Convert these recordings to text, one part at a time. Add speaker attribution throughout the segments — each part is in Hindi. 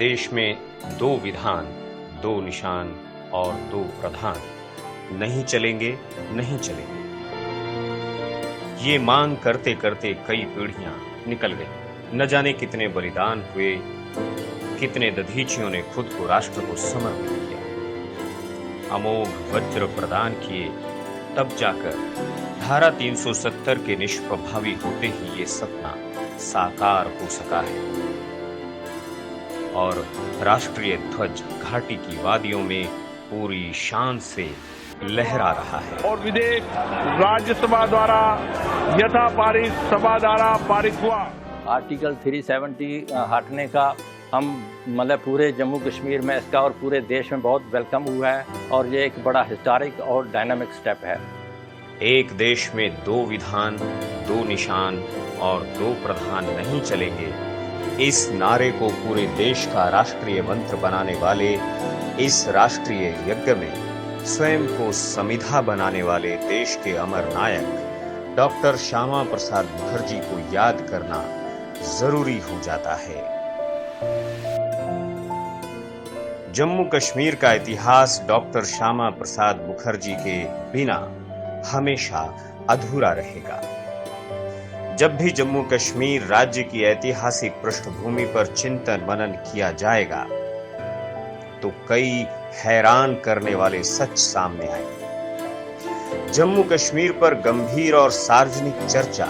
Speaker 1: देश में दो विधान, दो निशान और दो प्रधान नहीं चलेंगे, नहीं चलेंगे। ये मांग करते करते कई पीढ़ियां निकल गई। न जाने कितने बलिदान हुए, कितने दधीचियों ने खुद को राष्ट्र को समर्पित किया। अमोघ वज्र प्रदान किए, तब जाकर धारा 370 के निष्प्रभावी होते ही ये सपना साकार हो सका है और राष्ट्रीय ध्वज घाटी की वादियों में पूरी शान से लहरा रहा है।
Speaker 2: और विधेयक राज्यसभा द्वारा यथा पारित सभा द्वारा पारित हुआ।
Speaker 3: आर्टिकल 370 हटने का हम मतलब पूरे जम्मू कश्मीर में इसका और पूरे देश में बहुत वेलकम हुआ है और ये एक बड़ा हिस्टोरिक और डायनामिक स्टेप है।
Speaker 1: एक देश में दो विधान, दो निशान और दो प्रधान नहीं चलेंगे, इस नारे को पूरे देश का राष्ट्रीय मंत्र बनाने वाले इस राष्ट्रीय यज्ञ में स्वयं को संविधा बनाने वाले देश के अमर नायक डॉक्टर श्यामा प्रसाद मुखर्जी को याद करना जरूरी हो जाता है। जम्मू कश्मीर का इतिहास डॉक्टर श्यामा प्रसाद मुखर्जी के बिना हमेशा अधूरा रहेगा। जब भी जम्मू कश्मीर राज्य की ऐतिहासिक पृष्ठभूमि पर चिंतन मनन किया जाएगा तो कई हैरान करने वाले सच सामने आएंगे। जम्मू कश्मीर पर गंभीर और सार्वजनिक चर्चा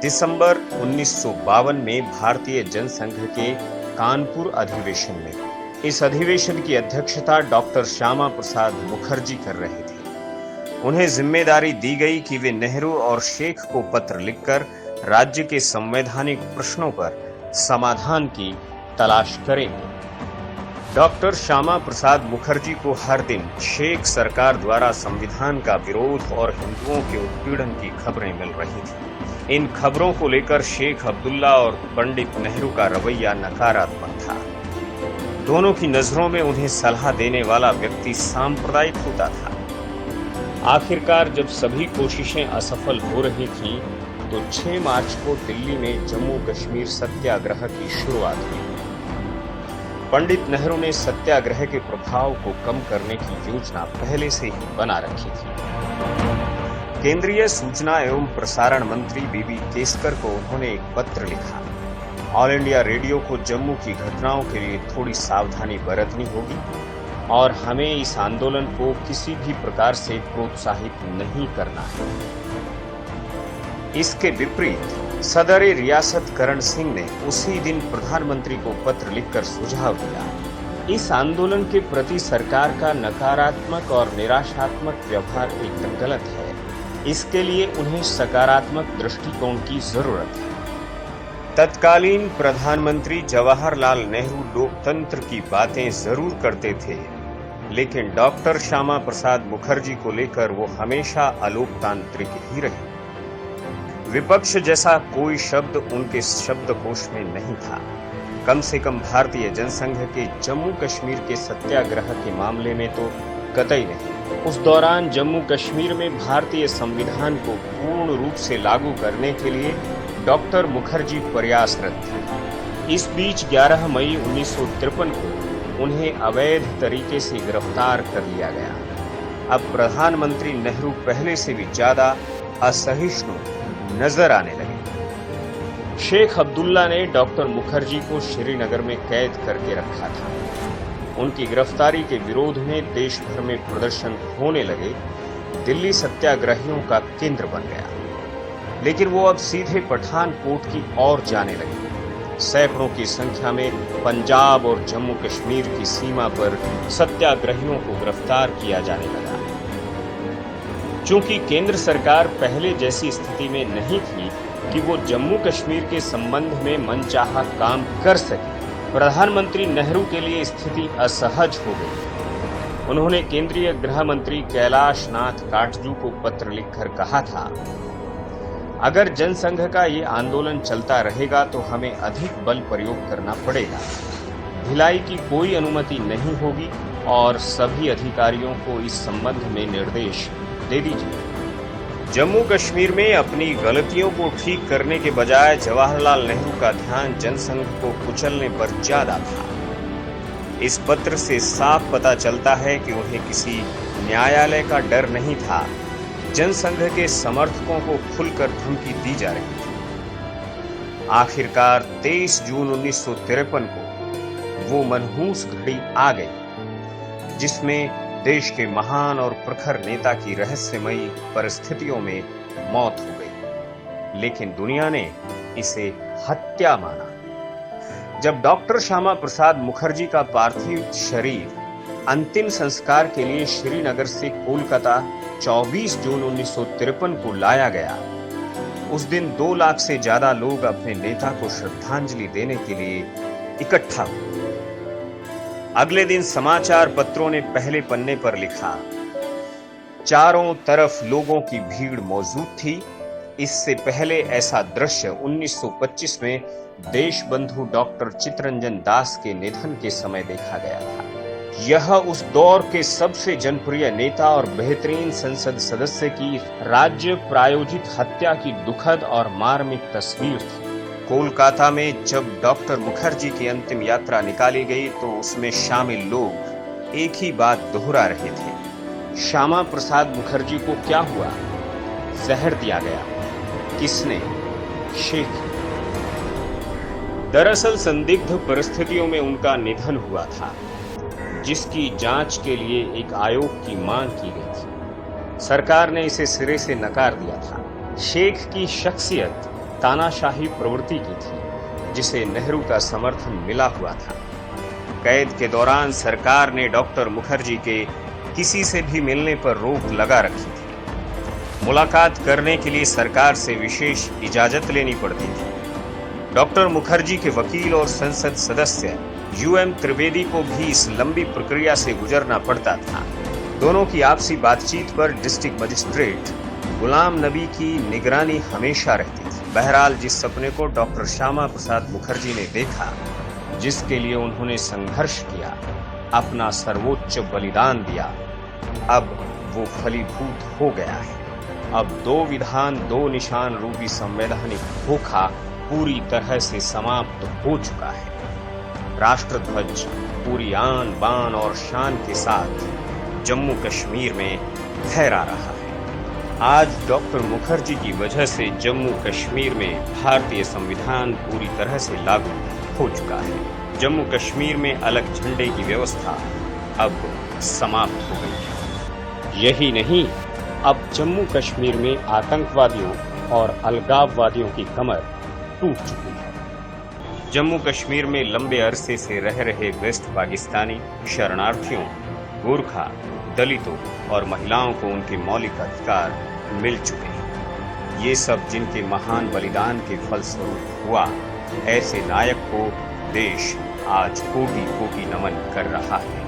Speaker 1: दिसंबर 1952 में भारतीय जनसंघ के कानपुर अधिवेशन में। इस अधिवेशन की अध्यक्षता डॉक्टर श्यामा प्रसाद मुखर्जी कर रहे थे। उन्हें जिम्मेदारी दी गई कि वे नेहरू और शेख को पत्र लिखकर राज्य के संवैधानिक प्रश्नों पर समाधान की तलाश करेंगे। डॉक्टर श्यामा प्रसाद मुखर्जी को हर दिन शेख सरकार द्वारा संविधान का विरोध और हिंदुओं के उत्पीड़न की खबरें मिल रही थी। इन खबरों को लेकर शेख अब्दुल्ला और पंडित नेहरू का रवैया नकारात्मक था। दोनों की नजरों में उन्हें सलाह देने वाला व्यक्ति सांप्रदायिक होता था। आखिरकार जब सभी कोशिशें असफल हो रही थीं, तो 6 मार्च को दिल्ली में जम्मू कश्मीर सत्याग्रह की शुरुआत हुई। पंडित नेहरू ने सत्याग्रह के प्रभाव को कम करने की योजना पहले से ही बना रखी थी। केंद्रीय सूचना एवं प्रसारण मंत्री बीबी केसकर को उन्होंने एक पत्र लिखा। ऑल इंडिया रेडियो को जम्मू की घटनाओं के लिए थोड़ी सावधानी बरतनी होगी और हमें इस आंदोलन को किसी भी प्रकार से प्रोत्साहित नहीं करना है। इसके विपरीत सदर रियासत करण सिंह ने उसी दिन प्रधानमंत्री को पत्र लिखकर सुझाव दिया, इस आंदोलन के प्रति सरकार का नकारात्मक और निराशात्मक व्यवहार एकदम गलत है। इसके लिए उन्हें सकारात्मक दृष्टिकोण की जरूरत है। तत्कालीन प्रधानमंत्री जवाहरलाल नेहरू लोकतंत्र की बातें जरूर करते थे, लेकिन डॉक्टर श्यामा प्रसाद मुखर्जी को लेकर वो हमेशा अलोकतांत्रिक ही रहे। विपक्ष जैसा कोई शब्द उनके शब्दकोश में नहीं था। कम से कम भारतीय जनसंघ के जम्मू कश्मीर के सत्याग्रह के मामले में तो कतई नहीं। उस दौरान जम्मू कश्मीर में भारतीय संविधान को पूर्ण रूप से लागू करने के लिए डॉक्टर मुखर्जी प्रयासरत थे। इस बीच 11 मई 1953 को उन्हें अवैध तरीके से गिरफ्तार कर लिया गया। अब प्रधानमंत्री नेहरू पहले से भी ज्यादा असहिष्णु नजर आने लगे। शेख अब्दुल्ला ने डॉक्टर मुखर्जी को श्रीनगर में कैद करके रखा था। उनकी गिरफ्तारी के विरोध में देश भर में प्रदर्शन होने लगे। दिल्ली सत्याग्रहियों का केंद्र बन गया, लेकिन वो अब सीधे पठानकोट की ओर जाने लगे। सैकड़ों की संख्या में पंजाब और जम्मू कश्मीर की सीमा पर सत्याग्रहियों को गिरफ्तार किया जाने लगा। चूंकि केंद्र सरकार पहले जैसी स्थिति में नहीं थी कि वो जम्मू कश्मीर के संबंध में मनचाहा काम कर सके, प्रधानमंत्री नेहरू के लिए स्थिति असहज हो गई। उन्होंने केंद्रीय गृह मंत्री कैलाश नाथ काटजू को पत्र लिखकर कहा था, अगर जनसंघ का ये आंदोलन चलता रहेगा तो हमें अधिक बल प्रयोग करना पड़ेगा। ढिलाई की कोई अनुमति नहीं होगी और सभी अधिकारियों को इस संबंध में निर्देश दे दीजिए। जम्मू कश्मीर में अपनी गलतियों को ठीक करने के बजाय जवाहरलाल नेहरू का ध्यान जनसंघ को कुचलने पर ज्यादा था। इस पत्र से साफ पता चलता है कि उन्हें किसी न्यायालय का डर नहीं था। जनसंघ के समर्थकों को खुलकर धमकी दी जा रही थी। आखिरकार 23 जून 1953 को वो मनहूस घड़ी आ गई जिसमें देश के महान और प्रखर नेता की रहस्यमयी परिस्थितियों में मौत हो गई, लेकिन दुनिया ने इसे हत्या माना। जब डॉक्टर श्यामा प्रसाद मुखर्जी का पार्थिव शरीर अंतिम संस्कार के लिए श्रीनगर से कोलकाता 24 जून 1953 को लाया गया, उस दिन 2 लाख से ज्यादा लोग अपने नेता को श्रद्धांजलि देने के लिए इकट्ठा हुए। अगले दिन समाचार पत्रों ने पहले पन्ने पर लिखा, चारों तरफ लोगों की भीड़ मौजूद थी। इससे पहले ऐसा दृश्य 1925 में देशबंधु डॉक्टर चित्तरंजन दास के निधन के समय देखा गया था। यह उस दौर के सबसे जनप्रिय नेता और बेहतरीन संसद सदस्य की राज्य प्रायोजित हत्या की दुखद और मार्मिक तस्वीर थी। कोलकाता में जब डॉक्टर मुखर्जी की अंतिम यात्रा निकाली गई तो उसमें शामिल लोग एक ही बात दोहरा रहे थे, श्यामा प्रसाद मुखर्जी को क्या हुआ? जहर दिया गया। किसने? शेख। दरअसल संदिग्ध परिस्थितियों में उनका निधन हुआ था, जिसकी जांच के लिए एक आयोग की मांग की गई थी। सरकार ने इसे सिरे से नकार दिया था। शेख की शख्सियत तानाशाही प्रवृत्ति की थी, जिसे नेहरू का समर्थन मिला हुआ था। कैद के दौरान सरकार ने डॉक्टर मुखर्जी के किसी से भी मिलने पर रोक लगा रखी थी। मुलाकात करने के लिए सरकार से विशेष इजाजत लेनी पड़ती थी। डॉक्टर मुखर्जी के वकील और संसद सदस्य यूएम त्रिवेदी को भी इस लंबी प्रक्रिया से गुजरना पड़ता था। दोनों की आपसी बातचीत पर डिस्ट्रिक्ट मजिस्ट्रेट गुलाम नबी की निगरानी हमेशा रहती थी। बहरहाल जिस सपने को डॉक्टर श्यामा प्रसाद मुखर्जी ने देखा, जिसके लिए उन्होंने संघर्ष किया, अपना सर्वोच्च बलिदान दिया, अब वो फलीभूत हो गया है। अब 2 विधान 2 निशान रूपी संवैधानिक धोखा पूरी तरह से समाप्त हो चुका है। राष्ट्रध्वज पूरी आन बान और शान के साथ जम्मू कश्मीर में फहरा रहा है। आज डॉक्टर मुखर्जी की वजह से जम्मू कश्मीर में भारतीय संविधान पूरी तरह से लागू हो चुका है। जम्मू कश्मीर में अलग झंडे की व्यवस्था अब समाप्त हो गई है। यही नहीं, अब जम्मू कश्मीर में आतंकवादियों और अलगाववादियों की कमर टूट चुकी है। जम्मू कश्मीर में लंबे अरसे से रह रहे वेस्ट पाकिस्तानी शरणार्थियों, गोरखा, दलितों और महिलाओं को उनके मौलिक अधिकार मिल चुके हैं। ये सब जिनके महान बलिदान के फलस्वरूप हुआ, ऐसे नायक को देश आज कोटि कोटि नमन कर रहा है।